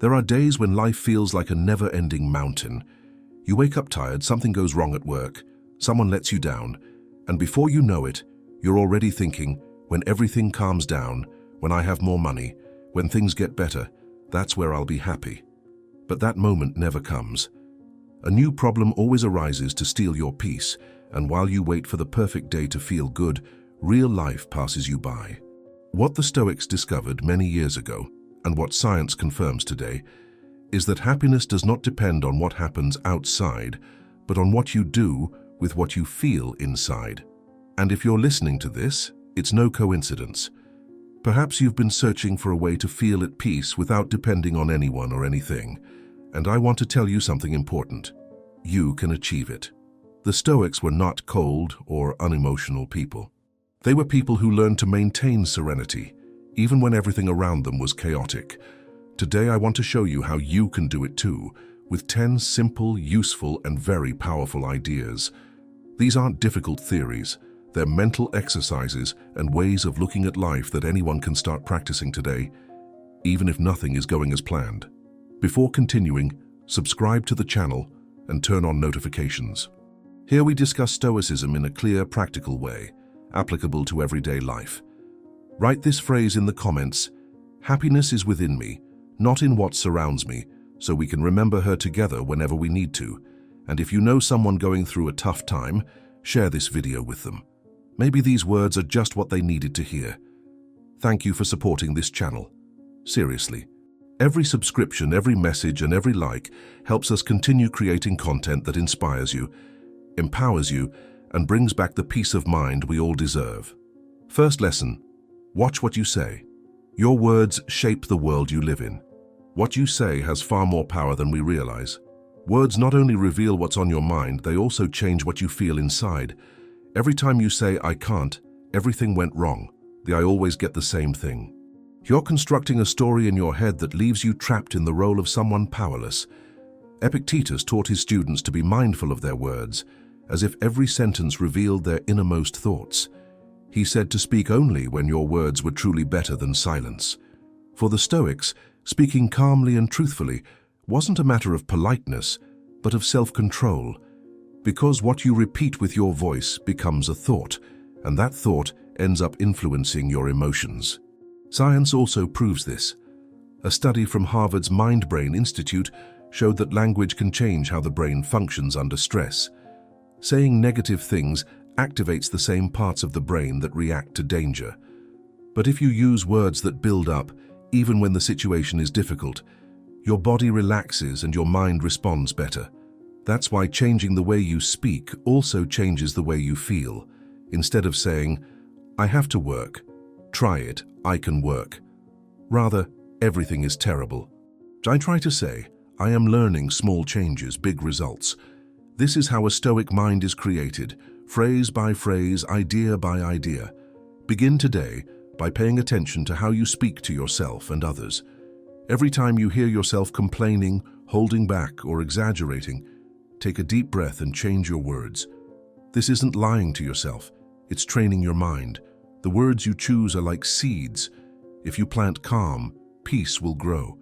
There are days when life feels like a never-ending mountain. You wake up tired, something goes wrong at work, someone lets you down, and before you know it, you're already thinking, when everything calms down, when I have more money, when things get better, that's where I'll be happy. But that moment never comes. A new problem always arises to steal your peace, and while you wait for the perfect day to feel good, real life passes you by. What the Stoics discovered many years ago, and what science confirms today, is that happiness does not depend on what happens outside, but on what you do with what you feel inside. And if you're listening to this, it's no coincidence. Perhaps you've been searching for a way to feel at peace without depending on anyone or anything. And I want to tell you something important. You can achieve it. The Stoics were not cold or unemotional people. They were people who learned to maintain serenity, even when everything around them was chaotic. Today I want to show you how you can do it too, with 10 simple, useful, and very powerful ideas. These aren't difficult theories. They're mental exercises and ways of looking at life that anyone can start practicing today, even if nothing is going as planned. Before continuing, subscribe to the channel and turn on notifications. Here we discuss Stoicism in a clear, practical way, applicable to everyday life. Write this phrase in the comments: happiness is within me, not in what surrounds me, so we can remember her together whenever we need to. And if you know someone going through a tough time, share this video with them. Maybe these words are just what they needed to hear. Thank you for supporting this channel. Seriously. Every subscription, every message, and every like helps us continue creating content that inspires you, empowers you, and brings back the peace of mind we all deserve. First lesson: watch what you say. Your words shape the world you live in. What you say has far more power than we realize. Words not only reveal what's on your mind, they also change what you feel inside. Every time you say, "I can't," everything went wrong. I always get the same thing. You're constructing a story in your head that leaves you trapped in the role of someone powerless. Epictetus taught his students to be mindful of their words, as if every sentence revealed their innermost thoughts. He said to speak only when your words were truly better than silence. For the Stoics, speaking calmly and truthfully wasn't a matter of politeness, but of self-control, because what you repeat with your voice becomes a thought, and that thought ends up influencing your emotions. Science also proves this. A study from Harvard's Mind-Brain Institute showed that language can change how the brain functions under stress. Saying negative things activates the same parts of the brain that react to danger. But if you use words that build up, even when the situation is difficult, your body relaxes and your mind responds better. That's why changing the way you speak also changes the way you feel. Instead of saying, "I have to work," try it, "I can work." Rather, "Everything is terrible." I try to say, "I am learning small changes, big results." This is how a Stoic mind is created, phrase by phrase, idea by idea. Begin today by paying attention to how you speak to yourself and others. Every time you hear yourself complaining, holding back, or exaggerating, take a deep breath and change your words. This isn't lying to yourself, it's training your mind. The words you choose are like seeds. If you plant calm, peace will grow.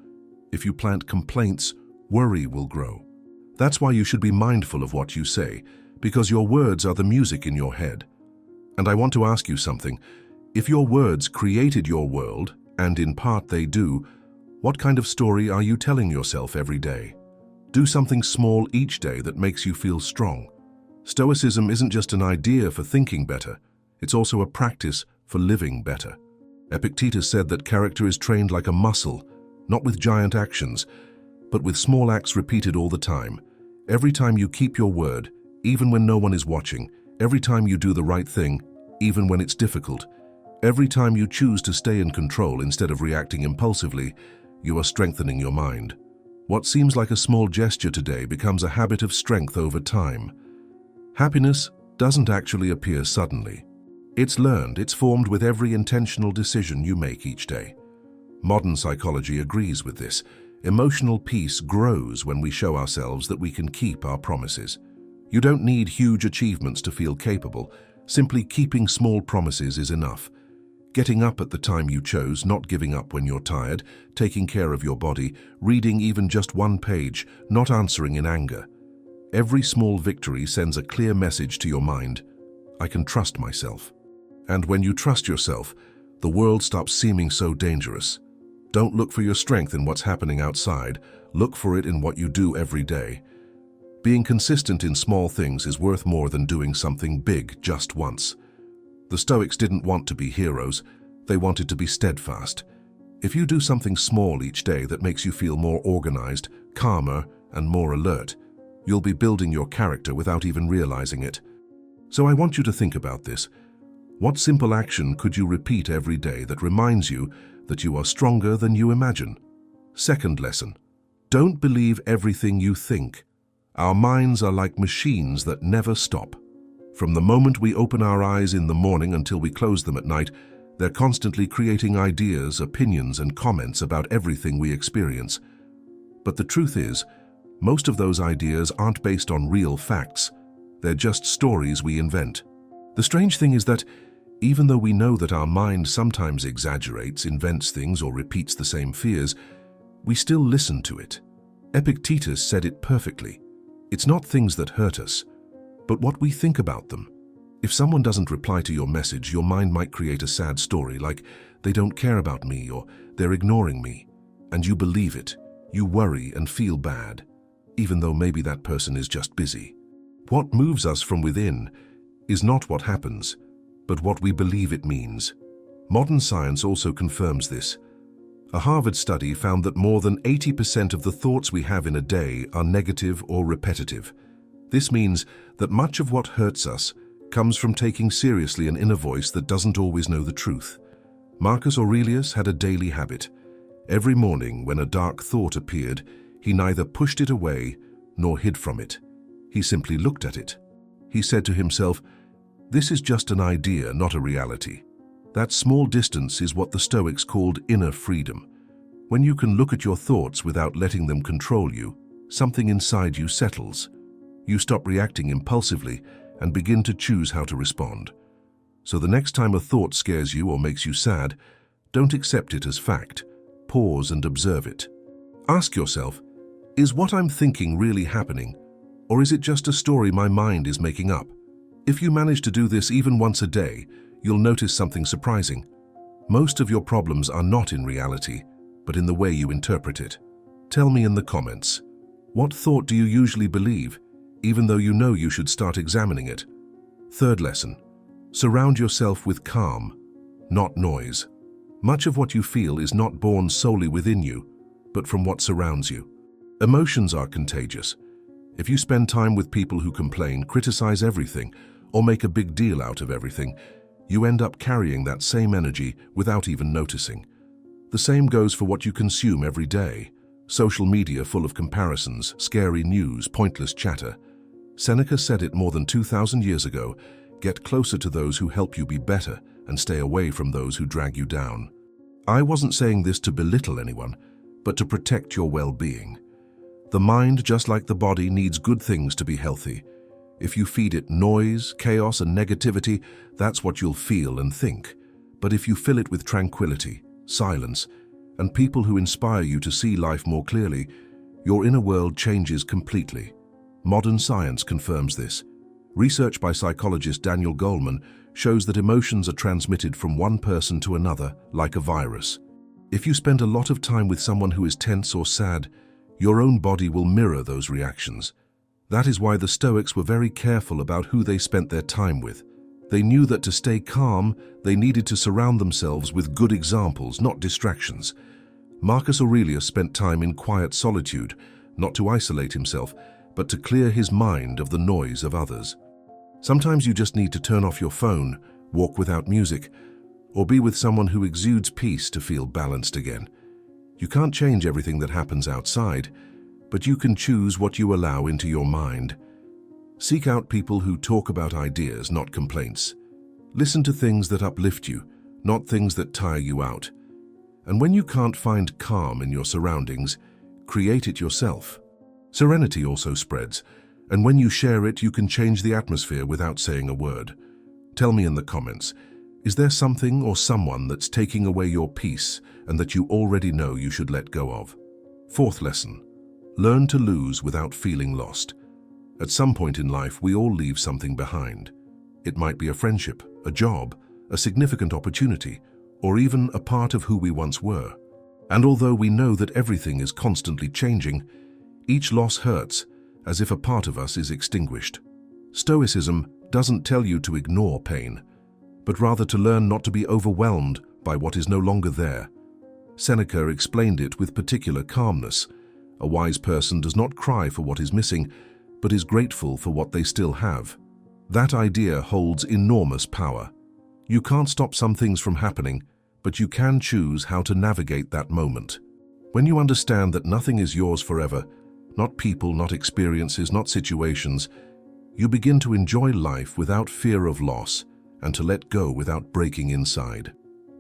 If you plant complaints, worry will grow. That's why you should be mindful of what you say, because your words are the music in your head. And I want to ask you something. If your words created your world, and in part they do, what kind of story are you telling yourself every day? Do something small each day that makes you feel strong. Stoicism isn't just an idea for thinking better, it's also a practice for living better. Epictetus said that character is trained like a muscle, not with giant actions, but with small acts repeated all the time. Every time you keep your word, even when no one is watching, every time you do the right thing, even when it's difficult, every time you choose to stay in control instead of reacting impulsively, you are strengthening your mind. What seems like a small gesture today becomes a habit of strength over time. Happiness doesn't actually appear suddenly. It's learned, it's formed with every intentional decision you make each day. Modern psychology agrees with this. Emotional peace grows when we show ourselves that we can keep our promises. You don't need huge achievements to feel capable. Simply keeping small promises is enough. Getting up at the time you chose, not giving up when you're tired, taking care of your body, reading even just one page, not answering in anger. Every small victory sends a clear message to your mind: I can trust myself. And when you trust yourself, the world stops seeming so dangerous. Don't look for your strength in what's happening outside, look for it in what you do every day. Being consistent in small things is worth more than doing something big just once. The Stoics didn't want to be heroes, they wanted to be steadfast. If you do something small each day that makes you feel more organized, calmer, and more alert, you'll be building your character without even realizing it. So I want you to think about this. What simple action could you repeat every day that reminds you that you are stronger than you imagine? Second lesson: don't believe everything you think. Our minds are like machines that never stop. From the moment we open our eyes in the morning until we close them at night, they're constantly creating ideas, opinions, and comments about everything we experience. But the truth is, most of those ideas aren't based on real facts. They're just stories we invent. The strange thing is that even though we know that our mind sometimes exaggerates, invents things, or repeats the same fears, we still listen to it. Epictetus said it perfectly. It's not things that hurt us, but what we think about them. If someone doesn't reply to your message, your mind might create a sad story like, they don't care about me, or they're ignoring me. And you believe it. You worry and feel bad, even though maybe that person is just busy. What moves us from within is not what happens, but what we believe it means. Modern science also confirms this. A Harvard study found that more than 80% of the thoughts we have in a day are negative or repetitive. This means that much of what hurts us comes from taking seriously an inner voice that doesn't always know the truth. Marcus Aurelius had a daily habit. Every morning when a dark thought appeared, he neither pushed it away nor hid from it. He simply looked at it. He said to himself, "This is just an idea, not a reality." That small distance is what the Stoics called inner freedom. When you can look at your thoughts without letting them control you, something inside you settles. You stop reacting impulsively and begin to choose how to respond. So the next time a thought scares you or makes you sad, don't accept it as fact. Pause and observe it. Ask yourself, is what I'm thinking really happening, or is it just a story my mind is making up? If you manage to do this even once a day, you'll notice something surprising. Most of your problems are not in reality, but in the way you interpret it. Tell me in the comments, what thought do you usually believe, even though you know you should start examining it? Third lesson, surround yourself with calm, not noise. Much of what you feel is not born solely within you, but from what surrounds you. Emotions are contagious. If you spend time with people who complain, criticize everything, or make a big deal out of everything, you end up carrying that same energy without even noticing. The same goes for what you consume every day. Social media full of comparisons, scary news, pointless chatter. Seneca said it more than 2,000 years ago, get closer to those who help you be better and stay away from those who drag you down. I wasn't saying this to belittle anyone, but to protect your well-being. The mind, just like the body, needs good things to be healthy. If you feed it noise, chaos, and negativity, that's what you'll feel and think. But if you fill it with tranquility, silence, and people who inspire you to see life more clearly, your inner world changes completely. Modern science confirms this. Research by psychologist Daniel Goleman shows that emotions are transmitted from one person to another like a virus. If you spend a lot of time with someone who is tense or sad, your own body will mirror those reactions. That is why the Stoics were very careful about who they spent their time with. They knew that to stay calm, they needed to surround themselves with good examples, not distractions. Marcus Aurelius spent time in quiet solitude, not to isolate himself, but to clear his mind of the noise of others. Sometimes you just need to turn off your phone, walk without music, or be with someone who exudes peace to feel balanced again. You can't change everything that happens outside, but you can choose what you allow into your mind. Seek out people who talk about ideas, not complaints. Listen to things that uplift you, not things that tire you out. And when you can't find calm in your surroundings, create it yourself. Serenity also spreads, and when you share it, you can change the atmosphere without saying a word. Tell me in the comments, Is there something or someone that's taking away your peace and that you already know you should let go of? Fourth lesson, learn to lose without feeling lost. At some point in life, we all leave something behind. It might be a friendship, a job, a significant opportunity, or even a part of who we once were. And although we know that everything is constantly changing, each loss hurts, as if a part of us is extinguished. Stoicism doesn't tell you to ignore pain, but rather to learn not to be overwhelmed by what is no longer there. Seneca explained it with particular calmness. A wise person does not cry for what is missing, but is grateful for what they still have. That idea holds enormous power. You can't stop some things from happening, but you can choose how to navigate that moment. When you understand that nothing is yours forever, not people, not experiences, not situations, you begin to enjoy life without fear of loss and to let go without breaking inside.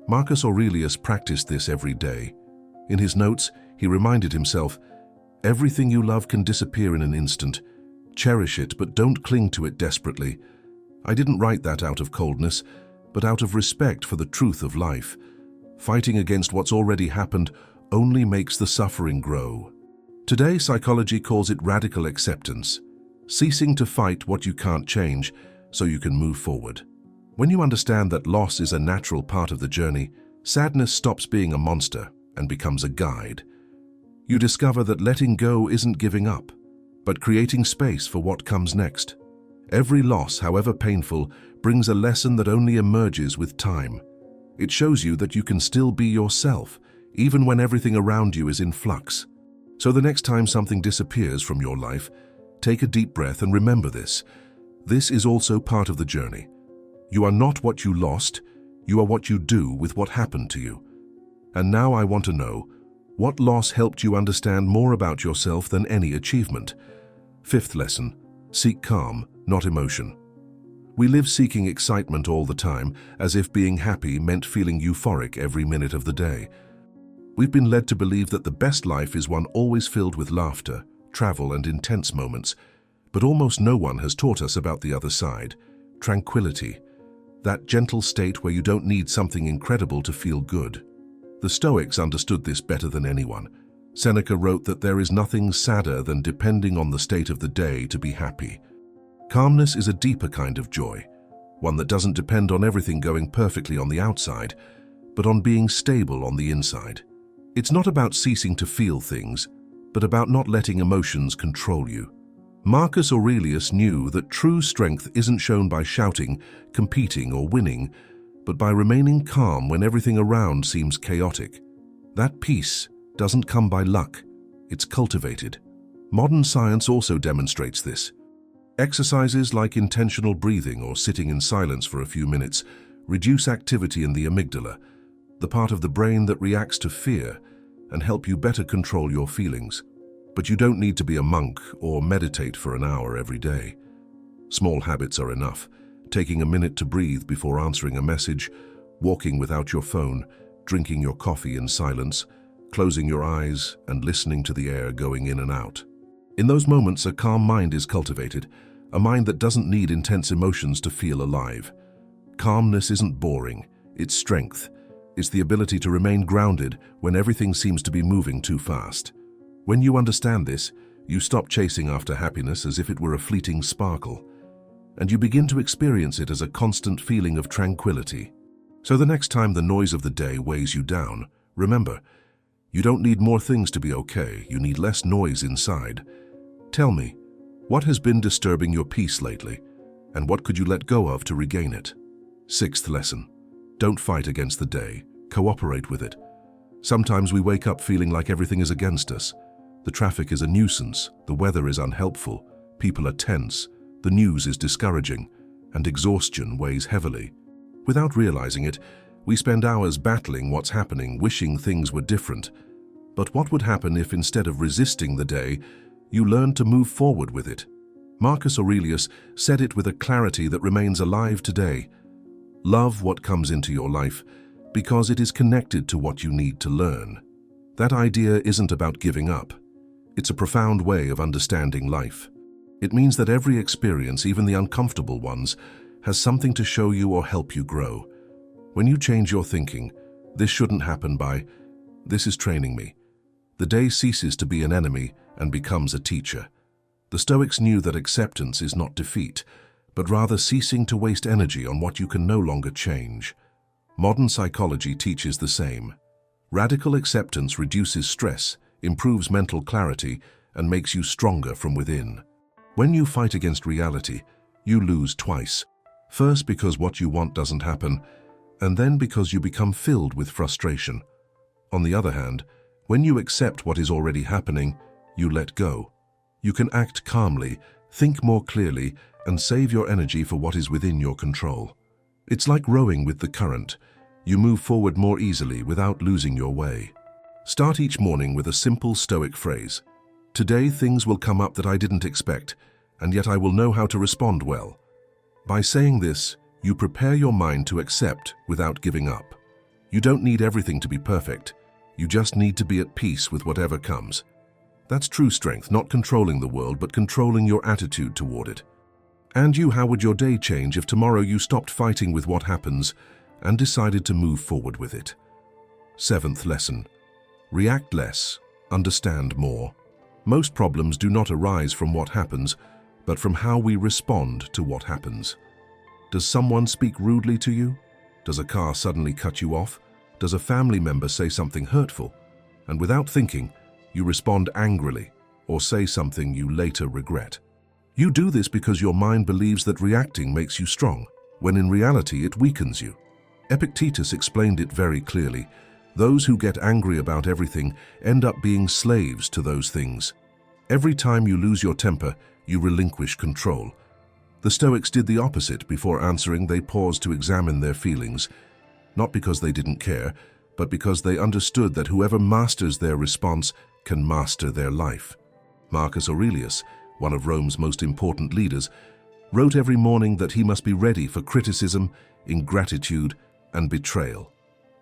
Marcus Aurelius practiced this every day. In his notes, he reminded himself, "Everything you love can disappear in an instant. Cherish it, but don't cling to it desperately." I didn't write that out of coldness, but out of respect for the truth of life. Fighting against what's already happened only makes the suffering grow. Today, psychology calls it radical acceptance, ceasing to fight what you can't change so you can move forward. When you understand that loss is a natural part of the journey, sadness stops being a monster and becomes a guide. You discover that letting go isn't giving up, but creating space for what comes next. Every loss, however painful, brings a lesson that only emerges with time. It shows you that you can still be yourself, even when everything around you is in flux. So the next time something disappears from your life, take a deep breath and remember this. This is also part of the journey. You are not what you lost, you are what you do with what happened to you. And now I want to know, what loss helped you understand more about yourself than any achievement? Fifth lesson, seek calm, not emotion. We live seeking excitement all the time, as if being happy meant feeling euphoric every minute of the day. We've been led to believe that the best life is one always filled with laughter, travel, and intense moments. But almost no one has taught us about the other side, tranquility, that gentle state where you don't need something incredible to feel good. The Stoics understood this better than anyone. Seneca wrote that there is nothing sadder than depending on the state of the day to be happy. Calmness is a deeper kind of joy, one that doesn't depend on everything going perfectly on the outside, but on being stable on the inside. It's not about ceasing to feel things, but about not letting emotions control you. Marcus Aurelius knew that true strength isn't shown by shouting, competing, or winning, but by remaining calm when everything around seems chaotic. That peace doesn't come by luck, it's cultivated. Modern science also demonstrates this. Exercises like intentional breathing or sitting in silence for a few minutes reduce activity in the amygdala, the part of the brain that reacts to fear, and help you better control your feelings. But you don't need to be a monk or meditate for an hour every day. Small habits are enough. Taking a minute to breathe before answering a message, walking without your phone, drinking your coffee in silence, closing your eyes and listening to the air going in and out. In those moments, a calm mind is cultivated, a mind that doesn't need intense emotions to feel alive. Calmness isn't boring, it's strength. It's the ability to remain grounded when everything seems to be moving too fast. When you understand this, you stop chasing after happiness as if it were a fleeting sparkle, and you begin to experience it as a constant feeling of tranquility. So the next time the noise of the day weighs you down, remember, you don't need more things to be okay, you need less noise inside. Tell me, what has been disturbing your peace lately, and what could you let go of to regain it? Sixth lesson, don't fight against the day, cooperate with it. Sometimes we wake up feeling like everything is against us. The traffic is a nuisance, the weather is unhelpful, people are tense, the news is discouraging, and exhaustion weighs heavily. Without realizing it, we spend hours battling what's happening, wishing things were different. But what would happen if, instead of resisting the day, you learned to move forward with it? Marcus Aurelius said it with a clarity that remains alive today. Love what comes into your life, because it is connected to what you need to learn. That idea isn't about giving up. It's a profound way of understanding life. It means that every experience, even the uncomfortable ones, has something to show you or help you grow. When you change your thinking, "This shouldn't happen," by "This is training me," the day ceases to be an enemy and becomes a teacher. The Stoics knew that acceptance is not defeat, but rather ceasing to waste energy on what you can no longer change. Modern psychology teaches the same. Radical acceptance reduces stress, improves mental clarity, and makes you stronger from within. When you fight against reality, you lose twice. First, because what you want doesn't happen, and then because you become filled with frustration. On the other hand, when you accept what is already happening, you let go. You can act calmly, think more clearly, and save your energy for what is within your control. It's like rowing with the current. You move forward more easily without losing your way. Start each morning with a simple Stoic phrase. "Today things will come up that I didn't expect, and yet I will know how to respond well." By saying this, you prepare your mind to accept without giving up. You don't need everything to be perfect. You just need to be at peace with whatever comes. That's true strength, not controlling the world, but controlling your attitude toward it. And you, how would your day change if tomorrow you stopped fighting with what happens and decided to move forward with it? Seventh lesson. React less, understand more. Most problems do not arise from what happens, but from how we respond to what happens. Does someone speak rudely to you? Does a car suddenly cut you off? Does a family member say something hurtful? And without thinking, you respond angrily or say something you later regret. You do this because your mind believes that reacting makes you strong, when in reality it weakens you. Epictetus explained it very clearly. Those who get angry about everything end up being slaves to those things. Every time you lose your temper, you relinquish control. The Stoics did the opposite. Before answering, they paused to examine their feelings, not because they didn't care, but because they understood that whoever masters their response can master their life. Marcus Aurelius, one of Rome's most important leaders, wrote every morning that he must be ready for criticism, ingratitude, and betrayal.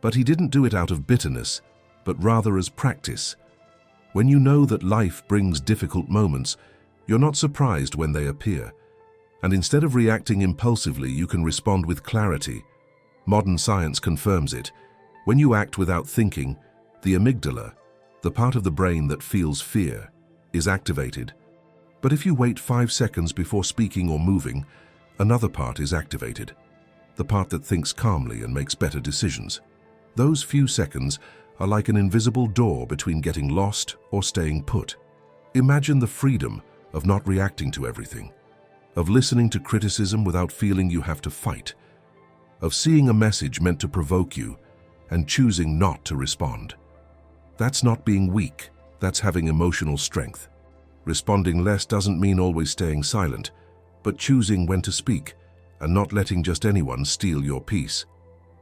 But he didn't do it out of bitterness, but rather as practice. When you know that life brings difficult moments, you're not surprised when they appear. And instead of reacting impulsively, you can respond with clarity. Modern science confirms it. When you act without thinking, the amygdala, the part of the brain that feels fear, is activated. But if you wait 5 seconds before speaking or moving, another part is activated, the part that thinks calmly and makes better decisions. Those few seconds are like an invisible door between getting lost or staying put. Imagine the freedom of not reacting to everything, of listening to criticism without feeling you have to fight, of seeing a message meant to provoke you and choosing not to respond. That's not being weak, that's having emotional strength. Responding less doesn't mean always staying silent, but choosing when to speak and not letting just anyone steal your peace.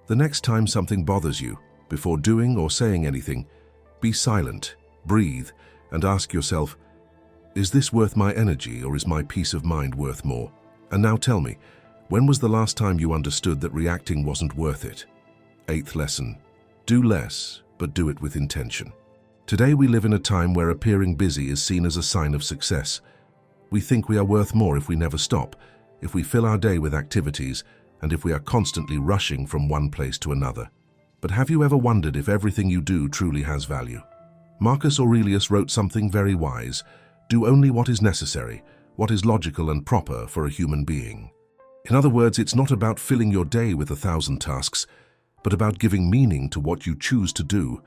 The next time something bothers you, before doing or saying anything, be silent, breathe, and ask yourself, is this worth my energy, or is my peace of mind worth more? And now tell me, when was the last time you understood that reacting wasn't worth it? Eighth lesson. Do less, but do it with intention. Today we live in a time where appearing busy is seen as a sign of success. We think we are worth more if we never stop, if we fill our day with activities, and if we are constantly rushing from one place to another. But have you ever wondered if everything you do truly has value? Marcus Aurelius wrote something very wise: do only what is necessary, what is logical and proper for a human being. In other words, it's not about filling your day with 1,000 tasks, but about giving meaning to what you choose to do.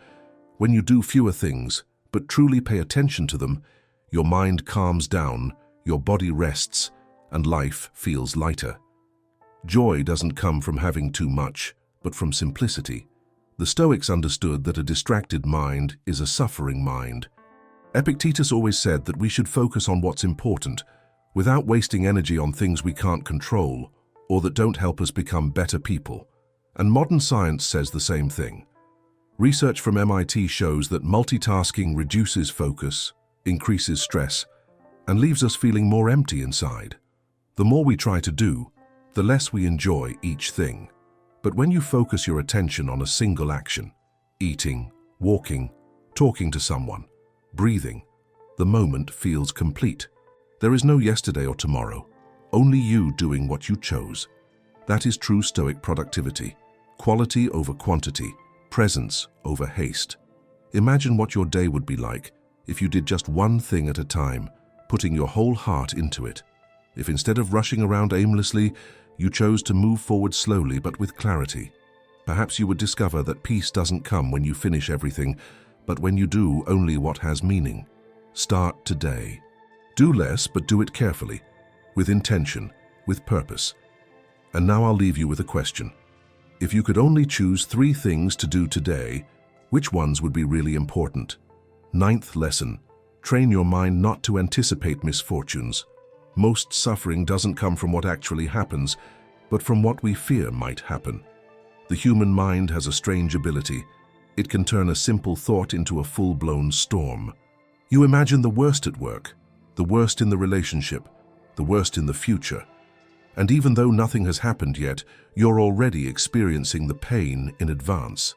When you do fewer things, but truly pay attention to them, your mind calms down, your body rests, and life feels lighter. Joy doesn't come from having too much, but from simplicity. The Stoics understood that a distracted mind is a suffering mind. Epictetus always said that we should focus on what's important, without wasting energy on things we can't control or that don't help us become better people. And modern science says the same thing. Research from MIT shows that multitasking reduces focus, increases stress, and leaves us feeling more empty inside. The more we try to do, the less we enjoy each thing. But when you focus your attention on a single action, eating, walking, talking to someone, breathing, the moment feels complete. There is no yesterday or tomorrow, only you doing what you chose. That is true Stoic productivity, quality over quantity, presence over haste. Imagine what your day would be like if you did just one thing at a time, putting your whole heart into it. If instead of rushing around aimlessly, you chose to move forward slowly but with clarity. Perhaps you would discover that peace doesn't come when you finish everything, but when you do only what has meaning. Start today. Do less, but do it carefully, with intention, with purpose. And now I'll leave you with a question. If you could only choose 3 things to do today, which ones would be really important? 9th lesson. Train your mind not to anticipate misfortunes. Most suffering doesn't come from what actually happens, but from what we fear might happen. The human mind has a strange ability. It can turn a simple thought into a full-blown storm. You imagine the worst at work, the worst in the relationship, the worst in the future. And even though nothing has happened yet, you're already experiencing the pain in advance.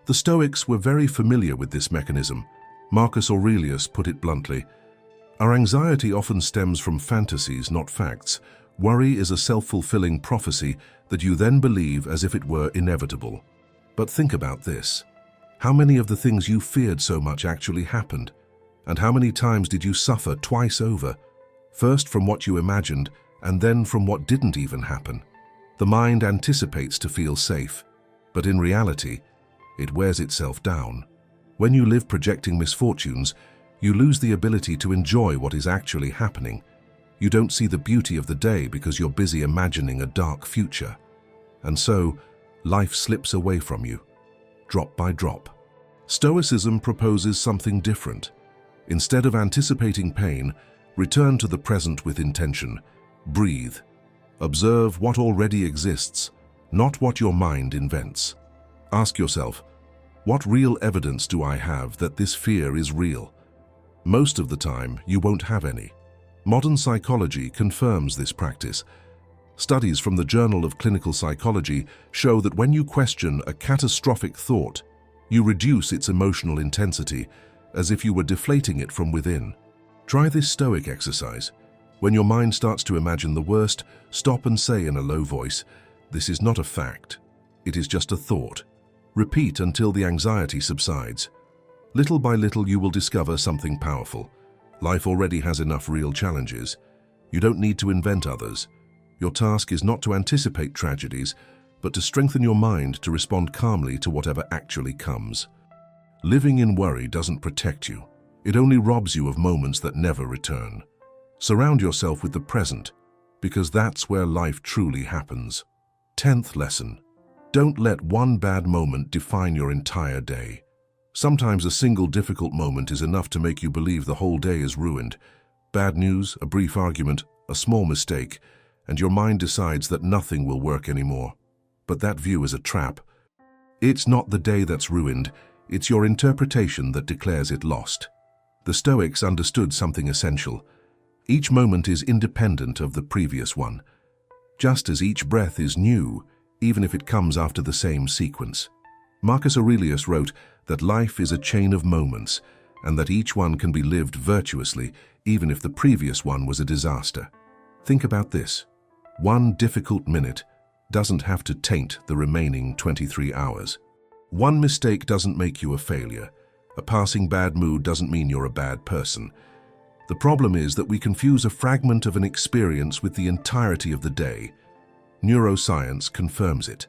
The Stoics were very familiar with this mechanism. Marcus Aurelius put it bluntly, "Our anxiety often stems from fantasies, not facts. Worry is a self-fulfilling prophecy that you then believe as if it were inevitable." But think about this. How many of the things you feared so much actually happened? And how many times did you suffer twice over? First from what you imagined, and then from what didn't even happen. The mind anticipates to feel safe, but in reality, it wears itself down. When you live projecting misfortunes, you lose the ability to enjoy what is actually happening. You don't see the beauty of the day because you're busy imagining a dark future. And so, life slips away from you, drop by drop. Stoicism proposes something different. Instead of anticipating pain, return to the present with intention. Breathe. Observe what already exists, not what your mind invents. Ask yourself, what real evidence do I have that this fear is real? Most of the time, you won't have any. Modern psychology confirms this practice. Studies from the Journal of Clinical Psychology show that when you question a catastrophic thought, you reduce its emotional intensity, as if you were deflating it from within. Try this Stoic exercise. When your mind starts to imagine the worst, stop and say in a low voice, "This is not a fact. It is just a thought." Repeat until the anxiety subsides. Little by little, you will discover something powerful. Life already has enough real challenges. You don't need to invent others. Your task is not to anticipate tragedies, but to strengthen your mind to respond calmly to whatever actually comes. Living in worry doesn't protect you. It only robs you of moments that never return. Surround yourself with the present, because that's where life truly happens. 10th lesson. Don't let one bad moment define your entire day. Sometimes a single difficult moment is enough to make you believe the whole day is ruined. Bad news, a brief argument, a small mistake, and your mind decides that nothing will work anymore. But that view is a trap. It's not the day that's ruined, it's your interpretation that declares it lost. The Stoics understood something essential. Each moment is independent of the previous one, just as each breath is new, even if it comes after the same sequence. Marcus Aurelius wrote that life is a chain of moments, and that each one can be lived virtuously, even if the previous one was a disaster. Think about this. One difficult minute doesn't have to taint the remaining 23 hours. One mistake doesn't make you a failure. A passing bad mood doesn't mean you're a bad person. The problem is that we confuse a fragment of an experience with the entirety of the day. Neuroscience confirms it.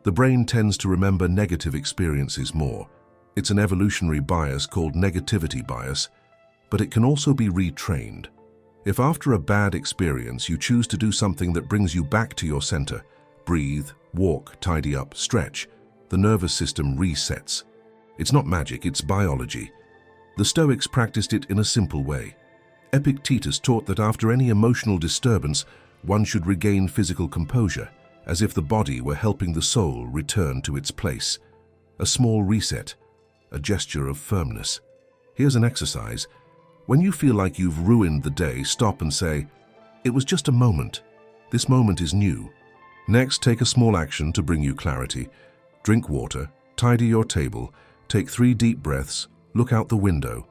The brain tends to remember negative experiences more. It's an evolutionary bias called negativity bias, but it can also be retrained. If after a bad experience you choose to do something that brings you back to your center, breathe, walk, tidy up, stretch, the nervous system resets. It's not magic, it's biology. The Stoics practiced it in a simple way. Epictetus taught that after any emotional disturbance, one should regain physical composure, as if the body were helping the soul return to its place. A small reset, a gesture of firmness. Here's an exercise. When you feel like you've ruined the day, stop and say, "It was just a moment. This moment is new." Next, take a small action to bring you clarity. Drink water, tidy your table, take 3 deep breaths, look out the window.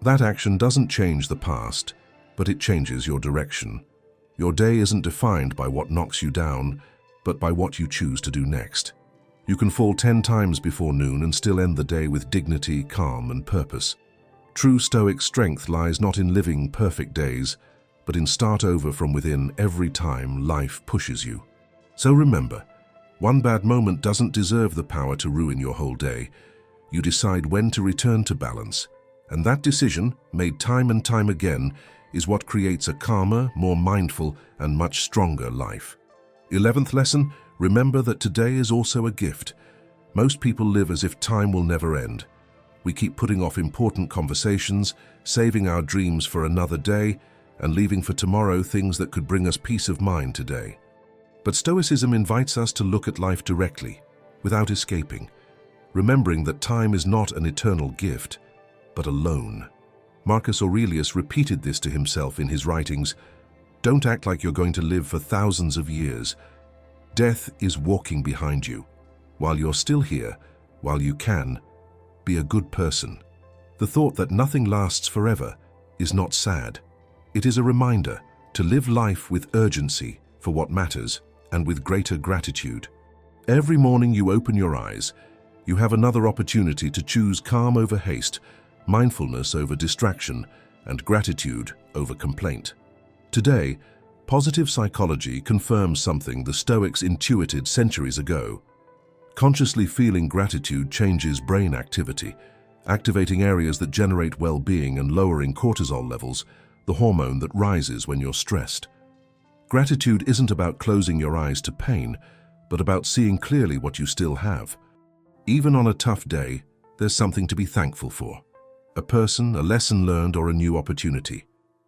That action doesn't change the past, but it changes your direction. Your day isn't defined by what knocks you down, but by what you choose to do next. You can fall 10 times before noon and still end the day with dignity, calm, and purpose. True Stoic strength lies not in living perfect days, but in start over from within every time life pushes you. So remember, one bad moment doesn't deserve the power to ruin your whole day. You decide when to return to balance, and that decision, made time and time again, is what creates a calmer, more mindful, and much stronger life. 11th lesson, remember that today is also a gift. Most people live as if time will never end. We keep putting off important conversations, saving our dreams for another day, and leaving for tomorrow things that could bring us peace of mind today. But Stoicism invites us to look at life directly, without escaping, remembering that time is not an eternal gift, but a loan. Marcus Aurelius repeated this to himself in his writings. Don't act like you're going to live for thousands of years. Death is walking behind you. While you're still here, while you can, be a good person. The thought that nothing lasts forever is not sad. It is a reminder to live life with urgency for what matters and with greater gratitude. Every morning you open your eyes, you have another opportunity to choose calm over haste, mindfulness over distraction, and gratitude over complaint. Today, positive psychology confirms something the Stoics intuited centuries ago. Consciously feeling gratitude changes brain activity, activating areas that generate well-being and lowering cortisol levels, the hormone that rises when you're stressed. Gratitude isn't about closing your eyes to pain, but about seeing clearly what you still have. Even on a tough day, there's something to be thankful for. A person, a lesson learned, or a new opportunity.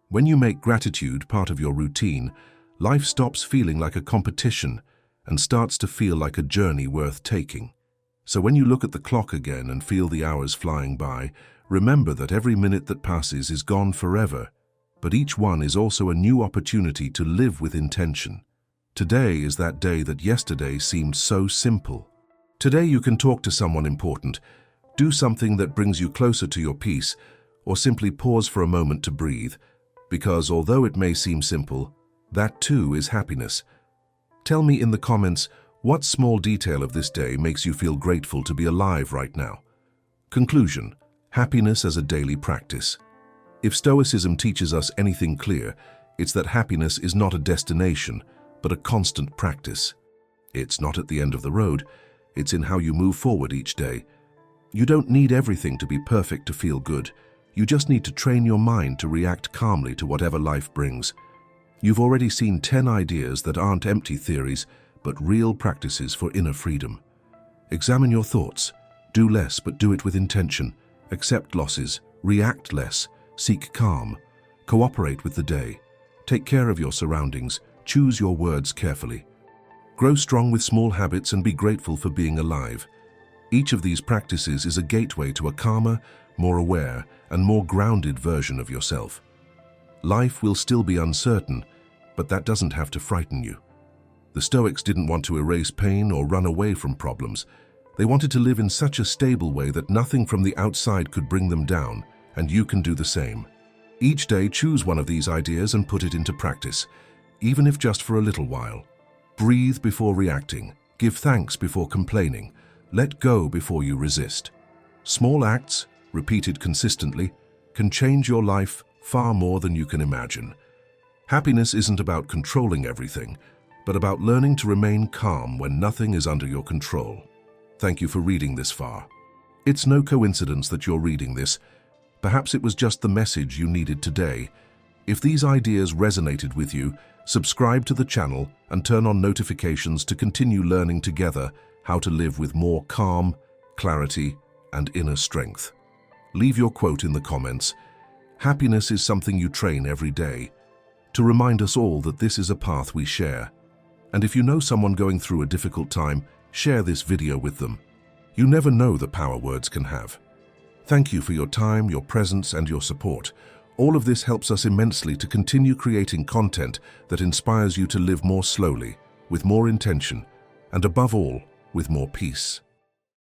When you make gratitude part of your routine, life stops feeling like a competition and starts to feel like a journey worth taking. So when you look at the clock again and feel the hours flying by, remember that every minute that passes is gone forever, but each one is also a new opportunity to live with intention. Today is that day that yesterday seemed so simple. Today you can talk to someone important, do something that brings you closer to your peace, or simply pause for a moment to breathe, because although it may seem simple, that too is happiness. Tell me in the comments what small detail of this day makes you feel grateful to be alive right now. Conclusion: happiness as a daily practice. If Stoicism teaches us anything clear, it's that happiness is not a destination, but a constant practice. It's not at the end of the road, it's in how you move forward each day. You don't need everything to be perfect to feel good. You just need to train your mind to react calmly to whatever life brings. You've already seen 10 ideas that aren't empty theories, but real practices for inner freedom. Examine your thoughts. Do less, but do it with intention. Accept losses. React less. Seek calm. Cooperate with the day. Take care of your surroundings. Choose your words carefully. Grow strong with small habits and be grateful for being alive. Each of these practices is a gateway to a calmer, more aware, and more grounded version of yourself. Life will still be uncertain, but that doesn't have to frighten you. The Stoics didn't want to erase pain or run away from problems. They wanted to live in such a stable way that nothing from the outside could bring them down, and you can do the same. Each day, choose one of these ideas and put it into practice, even if just for a little while. Breathe before reacting. Give thanks before complaining. Let go before you resist. Small acts, repeated consistently, can change your life far more than you can imagine. Happiness isn't about controlling everything, but about learning to remain calm when nothing is under your control. Thank you for reading this far. It's no coincidence that you're reading this. Perhaps it was just the message you needed today. If these ideas resonated with you, subscribe to the channel and turn on notifications to continue learning together how to live with more calm, clarity, and inner strength. Leave your quote in the comments. Happiness is something you train every day, to remind us all that this is a path we share. And if you know someone going through a difficult time, share this video with them. You never know the power words can have. Thank you for your time, your presence, and your support. All of this helps us immensely to continue creating content that inspires you to live more slowly, with more intention, and above all, with more peace.